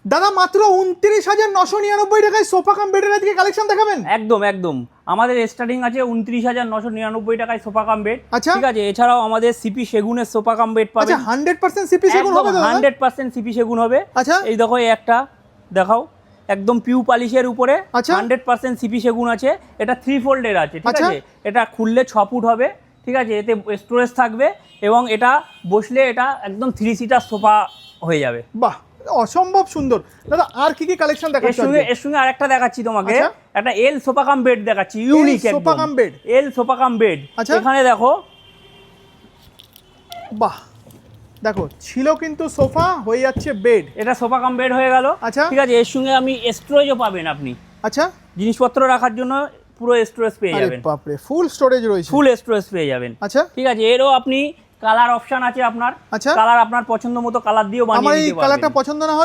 দাদা মাত্র 29,999 টাকায় সোফা কাম বেডের আজকে কালেকশন দেখাবেন? একদম একদম, আমাদের স্টার্টিং আছে 29,999 টাকায় সোফা কাম বেড। আচ্ছা। ঠিক আছে, এছাড়াও আমাদের সিপি সেগুনের সোফা কাম বেড আচ্ছা, পাবেন। 100% সিপি সেগুন হবে দাদা? 100% সিপি সেগুন হবে। আচ্ছা। এই দেখো, এই একটা দেখাও, একদম পিউ পালিশের উপরে। আচ্ছা। 100% সিপি সেগুন আছে। এটা 3 ফোল্ডের আছে। ঠিক আচ্ছা। আছে, এটা খুললে 6 ফুট হবে। ঠিক আছে, এতে স্টোরেজ থাকবে এবং এটা বসলে এটা একদম 3 সিটার সোফা হয়ে যাবে। বাহ, অসম্ভব সুন্দর। দাদা আর কি কি কালেকশন দেখাচ্ছেন? এর সঙ্গে আরেকটা দেখাচ্ছি তোমাকে। আচ্ছা। একটা এল সোফা কাম বেড দেখাচ্ছি, ইউনিক একদম। Sofa cum bed? এল সোফা কাম বেড। আচ্ছা। এখানে দেখো, বাহ, দেখো ছিল কিন্তু সোফা, হয়ে যাচ্ছে বেড। এটা সোফা কাম বেড হয়ে গেল। আচ্ছা। ঠিক আছে, এর সঙ্গে আমি স্টোরেজও পাবেন আপনি। আচ্ছা। জিনিসপত্র রাখার জন্য পুরো স্টোরেজ পেয়ে আরে যাবেন। বাপরে, ফুল স্টোরেজ রয়েছে। ফুল স্টোরেজ পেয়ে যাবেন। আচ্ছা। ঠিক আছে, এরও আপনি কালার অপশন আছে আপনার। আচ্ছা। কালার আপনার পছন্দ মতো কালার দিয়েও আমার বানিয়ে এই দিতে কালারটা পারবেন। পছন্দ না হলে